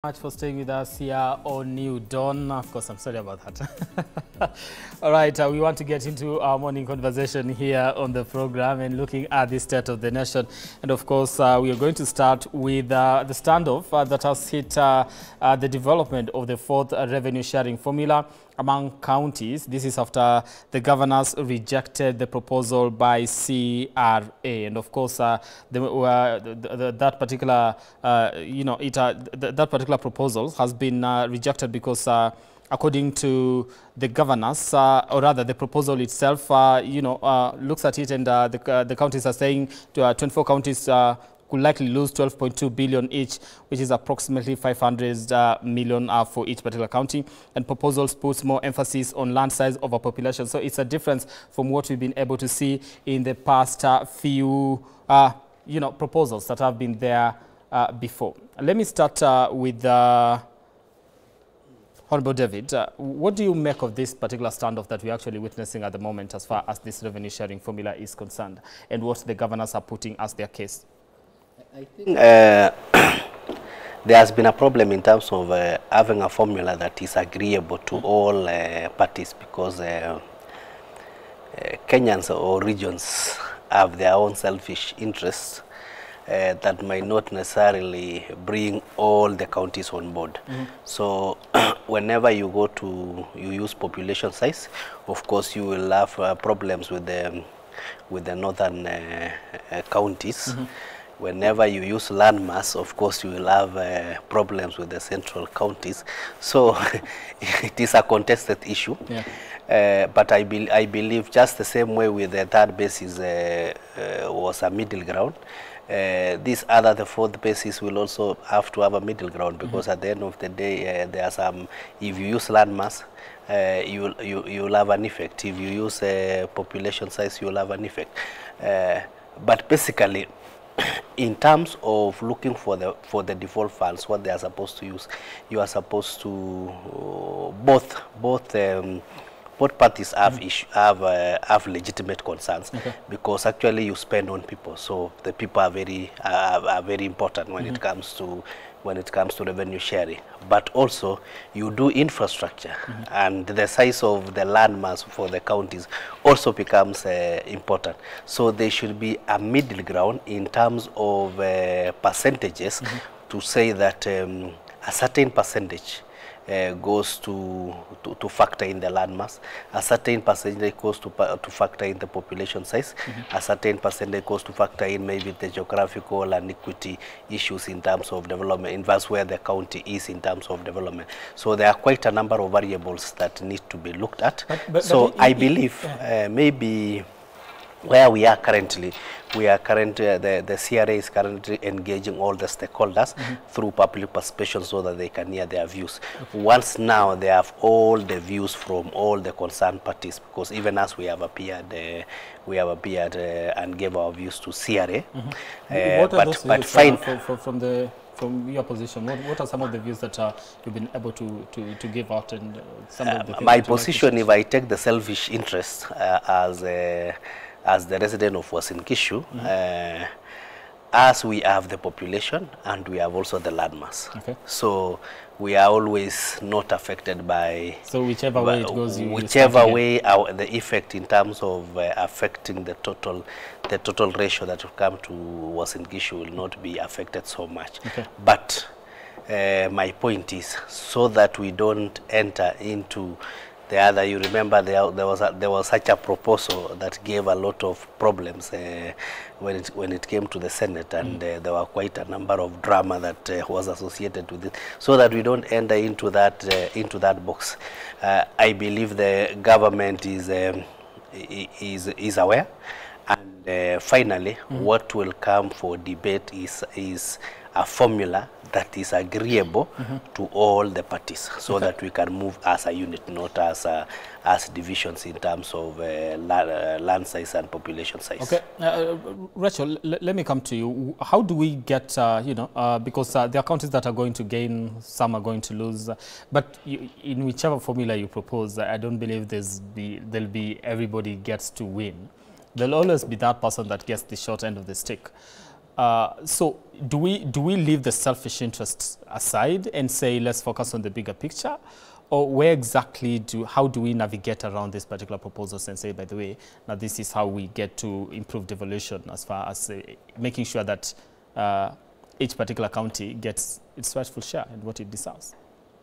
Much for staying with us here on New Dawn. Of course, I'm sorry about that. All right, we want to get into our morning conversation here on the program and looking at the state of the nation. And of course, we are going to start with the standoff that has hit the development of the fourth revenue sharing formula among counties. This is after the governors rejected the proposal by CRA, and of course, that particular, that particular proposal has been rejected because, according to the governors, or rather, the proposal itself, looks at it, and the counties are saying 24 counties could likely lose 12.2 billion each, which is approximately 500 million for each particular county. And proposals puts more emphasis on land size over population. So it's a difference from what we've been able to see in the past few, proposals that have been there before. Let me start with Honorable David. What do you make of this particular standoff that we're actually witnessing at the moment as far as this revenue sharing formula is concerned, and what the governors are putting as their case? I think there has been a problem in terms of having a formula that is agreeable to all parties, because Kenyans or regions have their own selfish interests that might not necessarily bring all the counties on board. So whenever you go to, you use population size, of course you will have problems with the northern counties. Whenever you use land mass, of course, you will have problems with the central counties. So it is a contested issue. Yeah. But I believe just the same way with the third basis was a middle ground. The fourth basis will also have to have a middle ground, because at the end of the day, there are some, if you use land mass, you will have an effect. If you use population size, you will have an effect. But basically, in terms of looking for the default funds, what they are supposed to use, you are supposed to both parties have have legitimate concerns, because actually you spend on people, so the people are very important when it comes to revenue sharing. But also you do infrastructure, and the size of the land mass for the counties also becomes important. So there should be a middle ground in terms of percentages, to say that a certain percentage goes to factor in the land mass, a certain percentage goes to factor in the population size, a certain percentage goes to factor in maybe the geographical and equity issues in terms of development, in versus where the county is in terms of development. So there are quite a number of variables that need to be looked at. So I believe maybe where we are currently, the CRA is currently engaging all the stakeholders through public participation, so that they can hear their views. Once now they have all the views from all the concerned parties, because even as we have appeared and gave our views to CRA. What are those views from your position? What are some of the views that you've been able to give out, and some of the my position, if I take the selfish interest as the resident of Uasin Gishu, as we have the population and we have also the land mass. So we are always not affected by... So whichever way it goes, whichever way the effect in terms of affecting the total ratio that will come to Uasin Gishu will not be affected so much. But my point is, so that we don't enter into the other, you remember there was such a proposal that gave a lot of problems when it came to the Senate, and there were quite a number of drama that was associated with it. So that we don't enter into that box, I believe the government is aware, and finally, what will come for debate is a formula that is agreeable to all the parties, so that we can move as a unit, not as divisions in terms of land size and population size. Okay, Rachel, let me come to you. How do we get, because there are counties that are going to gain, some are going to lose, but in whichever formula you propose, I don't believe there'll be everybody gets to win. There'll always be that person that gets the short end of the stick. So do we leave the selfish interests aside and say, let's focus on the bigger picture? Or where exactly how do we navigate around this particular proposals and say, by the way, now this is how we get to improve devolution as far as making sure that each particular county gets its rightful share and what it deserves?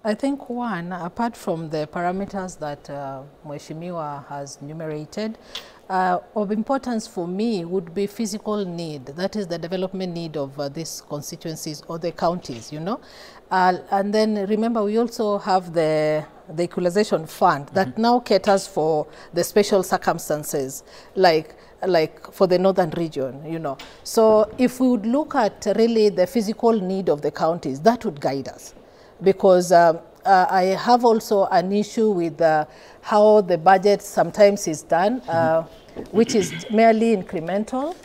I think one, apart from the parameters that Mheshimiwa has enumerated, of importance for me would be physical need. That is the development need of these constituencies or the counties, you know. And then remember, we also have the equalization fund that now caters for the special circumstances, like for the northern region, you know. So if we would look at really the physical need of the counties, that would guide us. Because I have also an issue with how the budget sometimes is done, which is merely incremental.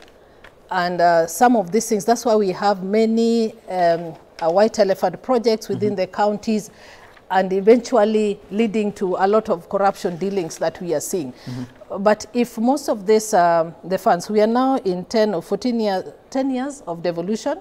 And some of these things, that's why we have many white elephant projects within the counties, and eventually leading to a lot of corruption dealings that we are seeing. But if most of this, the funds, we are now in 10 or 14 years, 10 years of devolution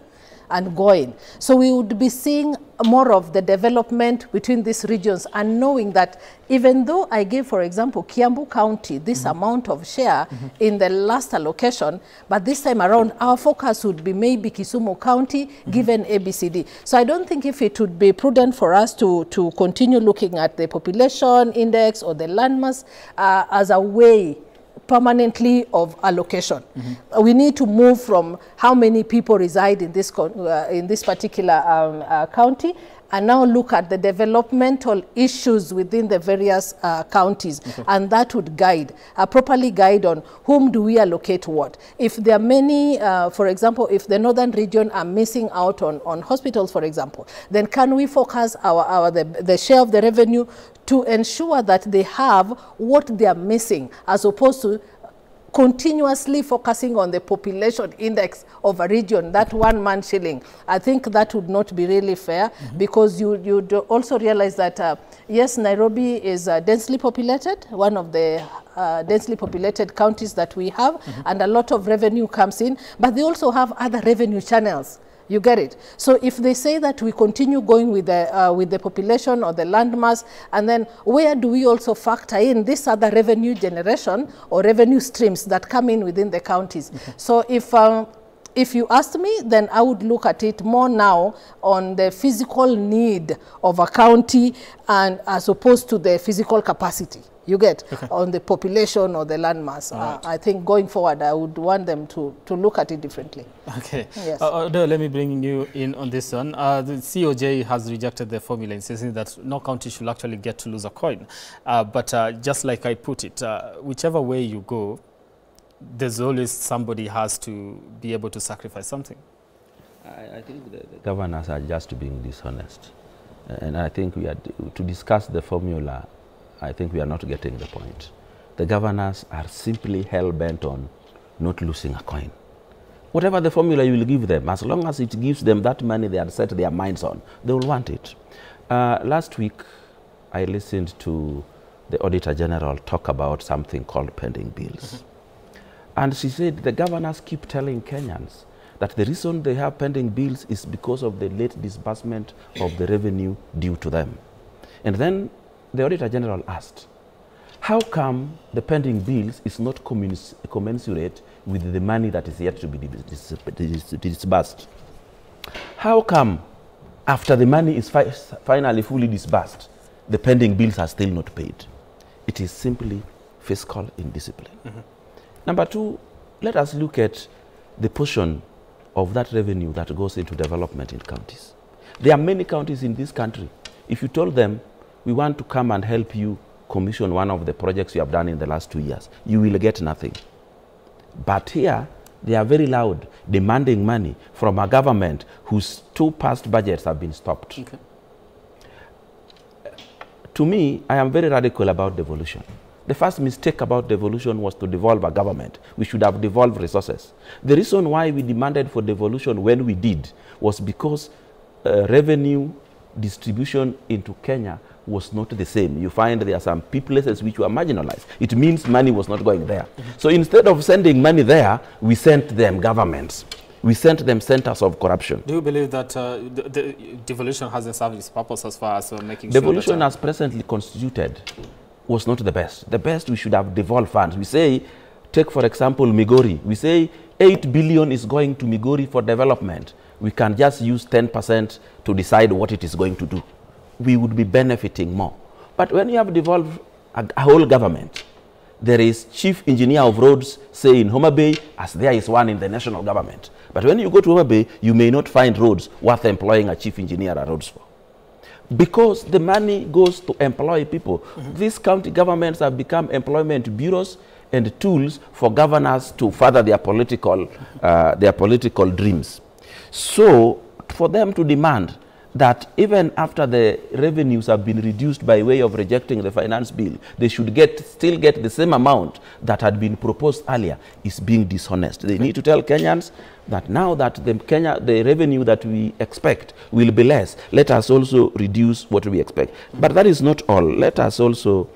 and going. So we would be seeing more of the development between these regions, and knowing that even though I gave, for example, Kiambu County this amount of share in the last allocation, but this time around our focus would be maybe Kisumu County given ABCD. So I don't think if it would be prudent for us to continue looking at the population index or the landmass as a way permanently of allocation. We need to move from how many people reside in this particular county, and now look at the developmental issues within the various counties, and that would guide, properly guide on whom do we allocate what. If there are many, for example, if the northern region are missing out on hospitals, for example, then can we focus the share of the revenue to ensure that they have what they are missing, as opposed to continuously focusing on the population index of a region, that one-man shilling. I think that would not be really fair, because you'd also realize that, yes, Nairobi is densely populated, one of the densely populated counties that we have, and a lot of revenue comes in, but they also have other revenue channels. You get it? So if they say that we continue going with the population or the landmass, and then where do we also factor in this other revenue generation or revenue streams that come in within the counties? So if you asked me, then I would look at it more now on the physical need of a county, and as opposed to the physical capacity. You get on the population or the landmass. I think going forward, I would want them to look at it differently. Okay. Yes. Let me bring you in on this one. The COJ has rejected the formula, insisting that no county should actually get to lose a coin. But just like I put it, whichever way you go, there's always somebody has to be able to sacrifice something. I think the governors are just being dishonest. And I think we are to discuss the formula. I think we are not getting the point. The governors are simply hell-bent on not losing a coin. Whatever the formula you will give them, as long as it gives them that money they had set their minds on, they will want it. Last week, I listened to the Auditor General talk about something called pending bills. And she said the governors keep telling Kenyans that the reason they have pending bills is because of the late disbursement of the revenue due to them. And then the Auditor General asked, how come the pending bills is not commensurate with the money that is yet to be disbursed? How come after the money is finally fully disbursed, the pending bills are still not paid? It is simply fiscal indiscipline. Number two, let us look at the portion of that revenue that goes into development in counties. There are many counties in this country. If you told them, we want to come and help you commission one of the projects you have done in the last 2 years, you will get nothing. But here, they are very loud, demanding money from a government whose 2 past budgets have been stopped. To me, I am very radical about devolution. The first mistake about devolution was to devolve a government. We should have devolved resources. The reason why we demanded for devolution when we did was because revenue distribution into Kenya was not the same. You find there are some places which were marginalized. It means money was not going there. So instead of sending money there, we sent them governments. We sent them centers of corruption. Do you believe that the devolution hasn't served its purpose as far as making devolution sure that, as presently constituted was not the best. The best, we should have devolved funds. We say, take for example Migori. We say 8 billion is going to Migori for development. We can just use 10% to decide what it is going to do. We would be benefiting more. But when you have devolved a whole government, there is chief engineer of roads, say in Homa Bay, as there is one in the national government. But when you go to Homa Bay, you may not find roads worth employing a chief engineer at roads for. Because the money goes to employ people. These county governments have become employment bureaus and tools for governors to further their political dreams. So for them to demand that even after the revenues have been reduced by way of rejecting the finance bill, they should still get the same amount that had been proposed earlier is being dishonest. They need to tell Kenyans that now that the revenue that we expect will be less, let us also reduce what we expect. But that is not all. Let us also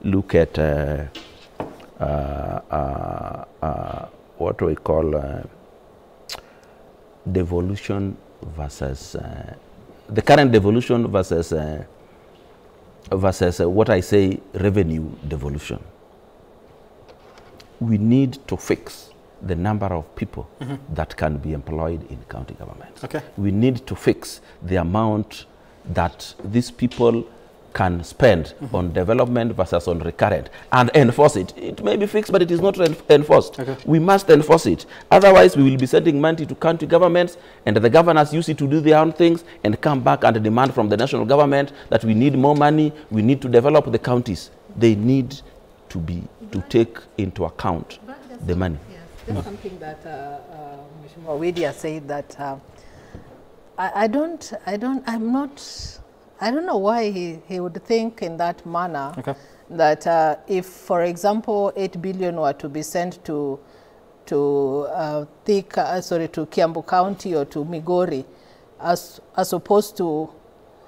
look at what we call devolution versus the current devolution versus what I say revenue devolution. We need to fix the number of people that can be employed in county government. Okay. We need to fix the amount that these people can spend on development versus on recurrent and enforce it. It may be fixed, but it is not enforced. Okay. We must enforce it. Otherwise, we will be sending money to county governments, and the governors use it to do their own things and come back and demand from the national government that we need more money, we need to develop the counties. They need to take into account the money. Yes, there's something that Mheshimiwa Widia said that I don't know why he would think in that manner. Okay. That if, for example, 8 billion were to be sent to Kiambu County or to Migori, as opposed to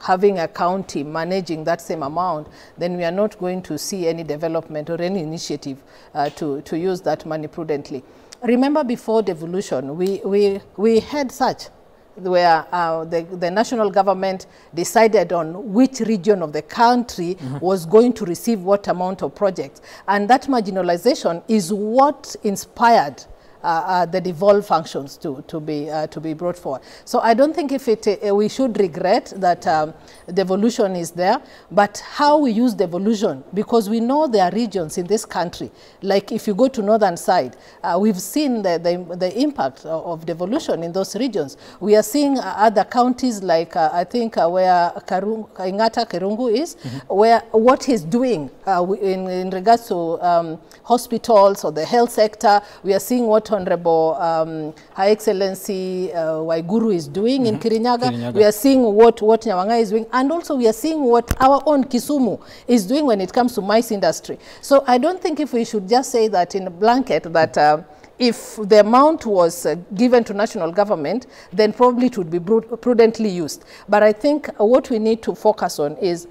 having a county managing that same amount, then we are not going to see any development or any initiative to use that money prudently. Remember, before devolution, we had such where the national government decided on which region of the country was going to receive what amount of projects. And that marginalization is what inspired the devolved functions to be brought forward. So I don't think if we should regret that devolution is there, but how we use devolution, because we know there are regions in this country, like if you go to northern side, we've seen the impact of devolution in those regions. We are seeing other counties like I think where Ingata Kirungu is, where what he's doing in regards to hospitals or the health sector, we are seeing what Honorable Her Excellency Waiguru is doing in Kirinyaga. We are seeing what Nyawanga is doing, and also we are seeing what our own Kisumu is doing when it comes to mice industry. So I don't think if we should just say that in a blanket that if the amount was given to national government, then probably it would be prudently used. But I think what we need to focus on is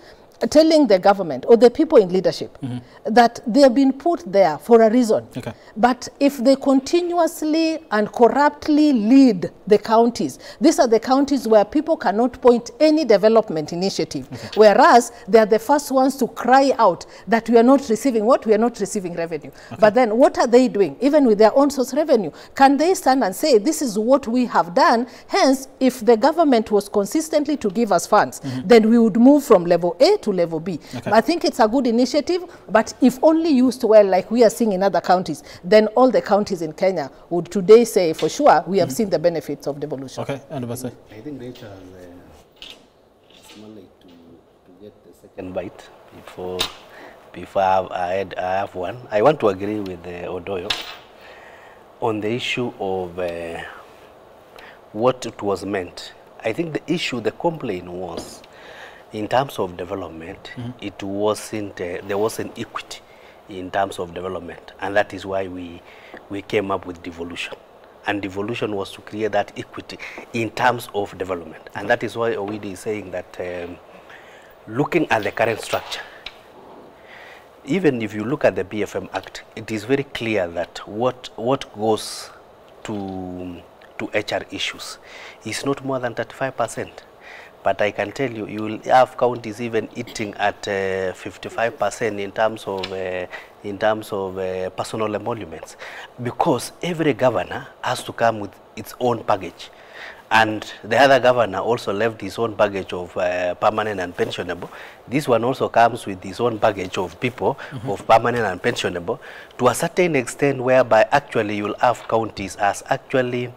telling the government or the people in leadership that they have been put there for a reason. Okay. But if they continuously and corruptly lead the counties, these are the counties where people cannot point any development initiative, whereas they are the first ones to cry out that we are not receiving what? We are not receiving revenue. But then what are they doing? Even with their own source revenue, can they stand and say, this is what we have done? Hence, if the government was consistently to give us funds, then we would move from level A to level B. I think it's a good initiative, but if only used well, like we are seeing in other counties, then all the counties in Kenya would today say for sure we have seen the benefits of devolution. Okay, and I think Rachel has managed to get the second bite before I have one. I want to agree with Odoyo on the issue of what it was meant. I think the issue, the complaint was, in terms of development, it wasn't there wasn't equity in terms of development, and that is why we came up with devolution. And devolution was to create that equity in terms of development, and that is why Owidi is saying that looking at the current structure, even if you look at the BFM Act, it is very clear that what goes to to HR issues is not more than 35%. But I can tell you, you will have counties even eating at 55% in terms of personal emoluments, because every governor has to come with its own package. And the other governor also left his own baggage of permanent and pensionable. This one also comes with his own baggage of people of permanent and pensionable, to a certain extent whereby actually you'll have counties as actually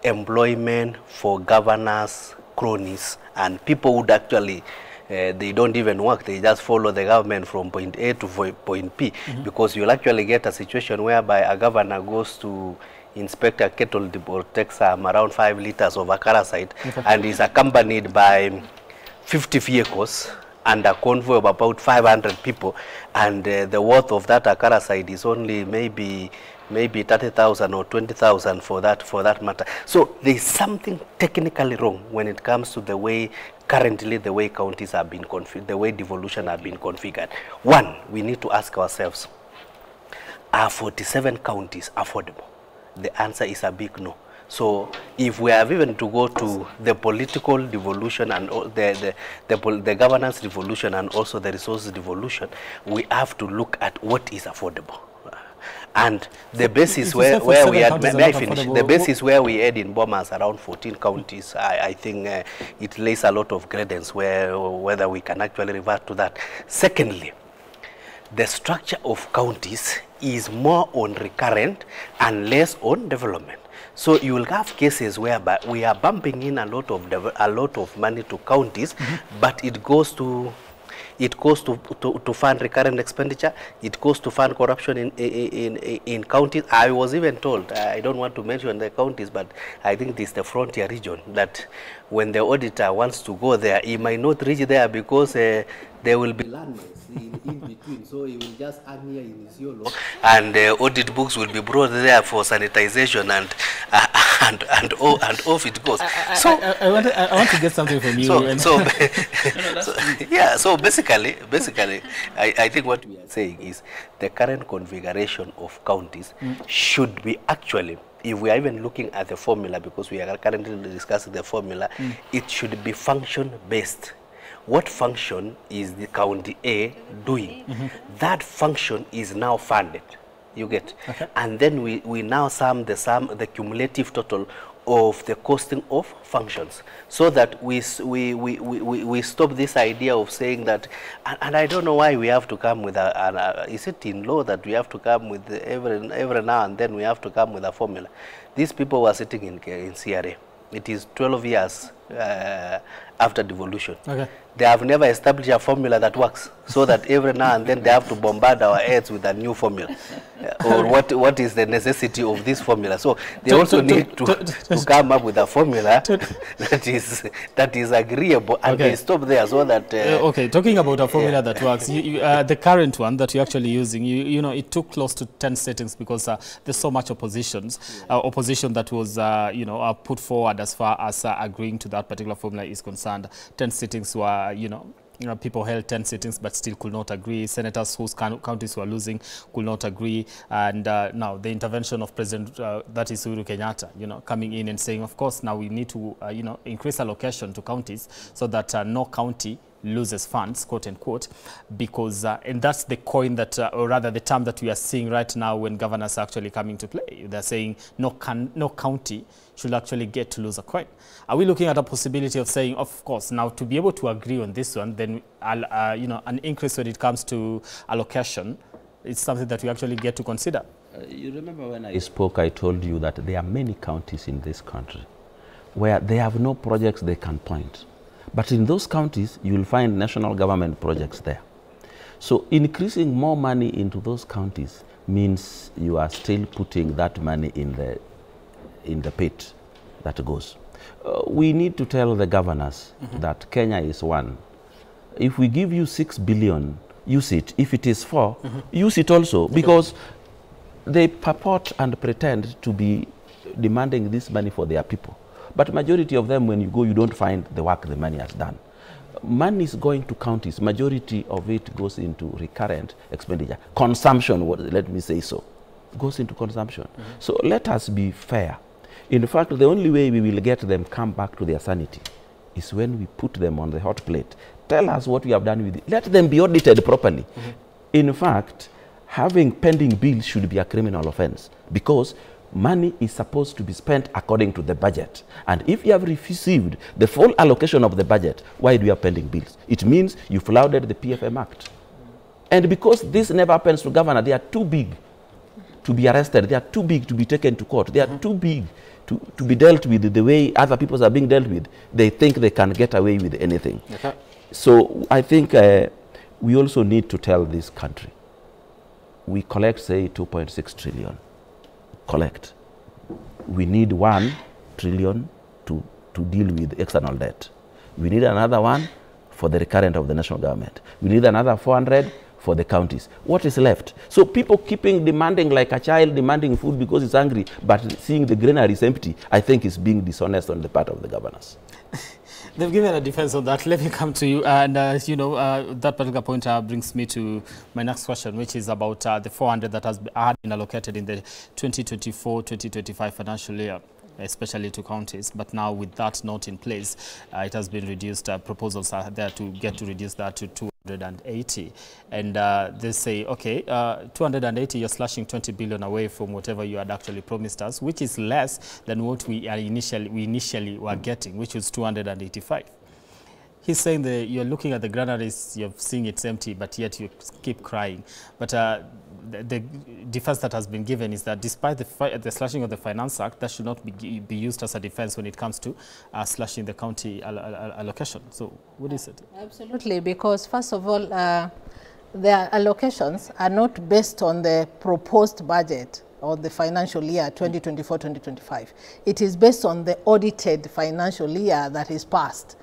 employment for governors, cronies, and people would actually, they don't even work, they just follow the government from point A to point B, because you'll actually get a situation whereby a governor goes to inspect a kettle or takes around 5 liters of acaricide and is accompanied by 50 vehicles and a convoy of about 500 people, and the worth of that acaricide is only maybe 30,000 or 20,000 for that matter. So there is something technically wrong when it comes to the way currently the way counties have been configured, the way devolution have been configured. One, we need to ask ourselves, are 47 counties affordable? The answer is a big no. So if we have even to go to the political devolution and the governance devolution and also the resources devolution, we have to look at what is affordable. And the basis where we had, may I finish? The basis where we had in Bomas around 14 counties, I think it lays a lot of credence whether we can actually revert to that. Secondly, the structure of counties is more on recurrent and less on development. So you will have cases whereby we are bumping in a lot of money to counties, but it goes to fund recurrent expenditure. It goes to fund corruption in counties. I was even told, I don't want to mention the counties, but I think this is the frontier region, that when the auditor wants to go there, he might not reach there because there will be landmines in between. So he will just hang here in his YOLO, and audit books will be brought there for sanitization, and off it goes. I want to get something from you. So basically, I think what we are saying is the current configuration of counties should be actually, if we are even looking at the formula, because we are currently discussing the formula, it should be function based. What function is the county A doing? That function is now funded. You get, and then we now sum the cumulative total of the costing of functions, so that we stop this idea of saying that, and I don't know why we have to come with is it in law that we have to come with every now and then we have to come with a formula? These people were sitting in CRA. It is 12 years after devolution. They have never established a formula that works, so that every now and then they have to bombard our heads with a new formula, or what is the necessity of this formula. So they also need to come up with a formula that is agreeable, and they stop there, so that okay, talking about a formula that works, the current one that you're actually using, you know, it took close to 10 settings because there's so much opposition that was put forward as far as agreeing to that particular formula is concerned. 10 sittings were, people held 10 sittings but still could not agree. Senators whose counties were losing could not agree. And now the intervention of President, that is Uhuru Kenyatta, coming in and saying, of course, now we need to, increase allocation to counties so that no county loses funds, quote unquote, because and that's the coin that, or rather the term that we are seeing right now when governors are actually coming to play. They're saying no county should actually get to lose a coin. Are we looking at a possibility of saying, of course, now to be able to agree on this one, then an increase when it comes to allocation, it's something that we actually get to consider? You remember when I spoke, I told you that there are many counties in this country where they have no projects they can point. But in those counties, you will find national government projects there. So increasing more money into those counties means you are still putting that money in the pit that goes. We need to tell the governors that Kenya is one. If we give you 6 billion, use it. If it is 4, use it also, because they purport and pretend to be demanding this money for their people. But majority of them, when you go, you don't find the work the money has done. Money is going to counties. Majority of it goes into recurrent expenditure. Consumption, let me say so, goes into consumption. So let us be fair. In fact, the only way we will get them come back to their sanity is when we put them on the hot plate. Tell us what we have done with it. Let them be audited properly. In fact, having pending bills should be a criminal offense because money is supposed to be spent according to the budget. And if you have received the full allocation of the budget, why do you have pending bills? It means you flouted the PFM Act. And because this never happens to governor, they are too big to be arrested. They are too big to be taken to court. They are too big to be dealt with the way other people are being dealt with. They think they can get away with anything. Okay. So I think we also need to tell this country, we collect, say, 2.6 trillion. Collect. We need 1 trillion to deal with external debt. We need another one for the recurrent of the national government. We need another 400 for the counties. What is left? So people keeping demanding like a child demanding food because it's hungry, but seeing the granary is empty, I think is being dishonest on the part of the governors. They've given a defense of that. Let me come to you. And, that particular point brings me to my next question, which is about the 400 that had been allocated in the 2024-2025 financial year, especially to counties. But now with that not in place, it has been reduced. Proposals are there to get to reduce that to 280. And they say, okay, 280, you're slashing 20 billion away from whatever you had actually promised us, which is less than what we initially were getting, which was 285. He's saying that you're looking at the granaries, you're seeing it's empty, but yet you keep crying. But the defense that has been given is that despite the slashing of the Finance Act, that should not be used as a defense when it comes to slashing the county allocation. So what is it? Absolutely, because first of all, their allocations are not based on the proposed budget or the financial year 2024-2025. It is based on the audited financial year that is passed.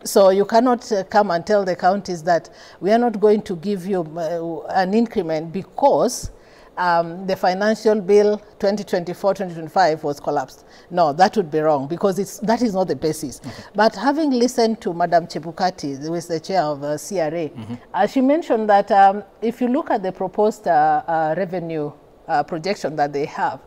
So you cannot come and tell the counties that we are not going to give you an increment because the financial bill 2024-2025 was collapsed. No, that would be wrong because that is not the basis. Okay. But having listened to Madam Chebukati, who is the chair of CRA, she mentioned that if you look at the proposed revenue projection that they have,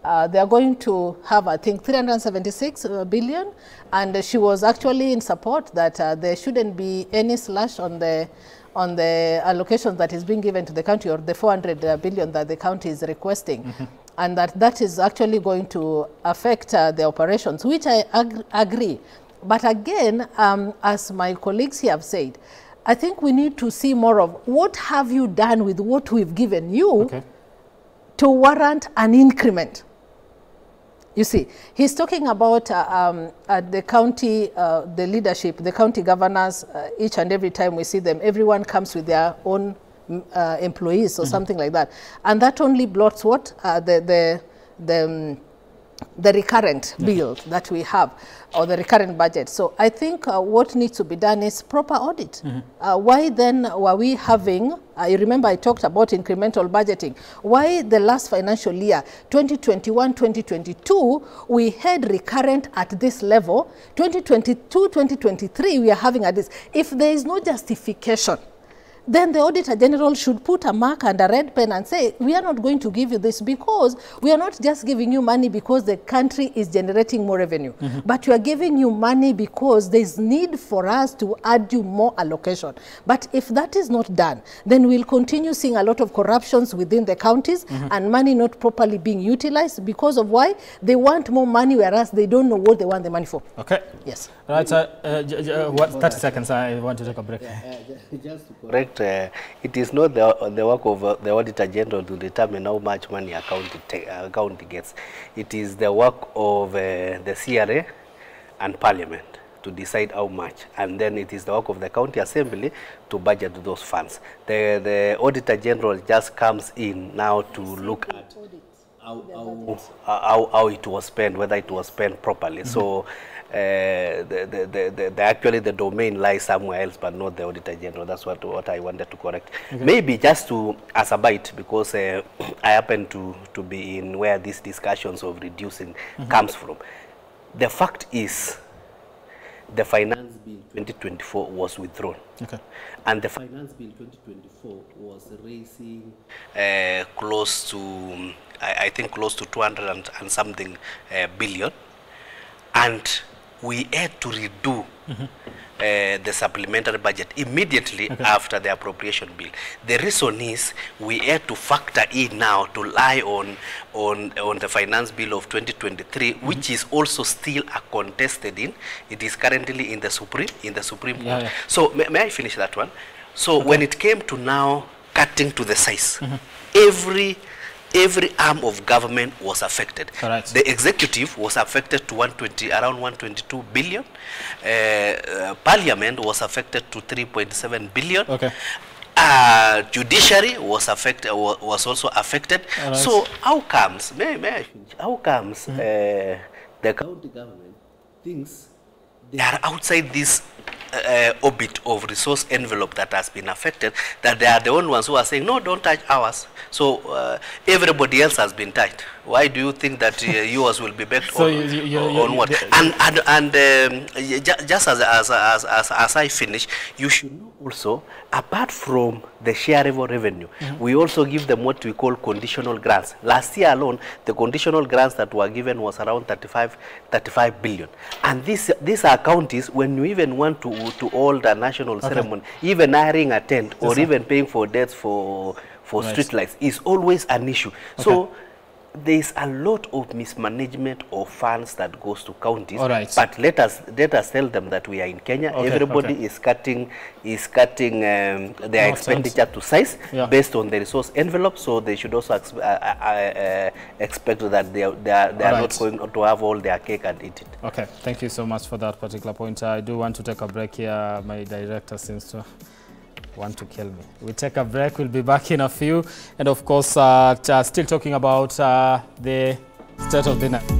they are going to have, I think, 376 billion, and she was actually in support that there shouldn't be any slash on the allocation that is being given to the county, or the 400 billion that the county is requesting, and that is actually going to affect the operations, which I agree. But again, as my colleagues here have said, I think we need to see more of what have you done with what we've given you to warrant an increment. You see, he's talking about the county, the leadership, the county governors. Each and every time we see them, everyone comes with their own employees or something like that. And that only blots what? The recurrent bill that we have, or the recurrent budget. So I think what needs to be done is proper audit. Why then were we having, you remember I talked about incremental budgeting, why the last financial year, 2021-2022, we had recurrent at this level, 2022-2023, we are having at this. If there is no justification, then the Auditor General should put a mark and a red pen and say, we are not going to give you this because we are not just giving you money because the country is generating more revenue, but we are giving you money because there is need for us to add you more allocation. But if that is not done, then we'll continue seeing a lot of corruptions within the counties and money not properly being utilized because of why they want more money, whereas they don't know what they want the money for. Okay. Yes. Right, 30 seconds, I want to take a break. Just to correct, it is not the work of the Auditor General to determine how much money a county gets. It is the work of the CRA and Parliament to decide how much, and then it is the work of the County Assembly to budget those funds. The Auditor General just comes in now to look at how it was spent, whether it was spent properly. So actually the domain lies somewhere else, but not the Auditor General. That's what I wanted to correct. Maybe just to as a bite, because I happen to be in where these discussions of reducing comes from. The fact is, the finance bill 2024 was withdrawn. Okay. And the finance bill 2024 was raising close to, I think close to 200 and something billion. And we had to redo the supplementary budget immediately after the appropriation bill. The reason is we had to factor in now to lie on the finance bill of 2023, which is also still a contested in. It is currently in the Supreme Court. Yeah. So may I finish that one? So when it came to now cutting to the size, every arm of government was affected. Right. The executive was affected to around 122 billion. Parliament was affected to 3.7 billion. Okay. Judiciary was also affected. Right. So how comes, may I finish? How comes the county government thinks they are outside this orbit of resource envelope that has been affected, that they are the only ones who are saying, no, don't touch ours. So everybody else has been touched. Why do you think that yours will be backed so on what? And just as I finish, you should know also, apart from the shareable revenue, we also give them what we call conditional grants. Last year alone, the conditional grants that were given was around 35 billion. And these are counties, when you even want to hold a national ceremony, even hiring a tent or even paying for debts for street lights is always an issue. So there is a lot of mismanagement of funds that goes to counties. But let us tell them that we are in Kenya. Everybody is cutting their expenditure to size based on the resource envelope. So they should also expect that they are not going to have all their cake and eat it. Okay, thank you so much for that particular point. I do want to take a break here. My director seems to want to kill me. We take a break. We'll be back in a few. And of course, still talking about the state of the night.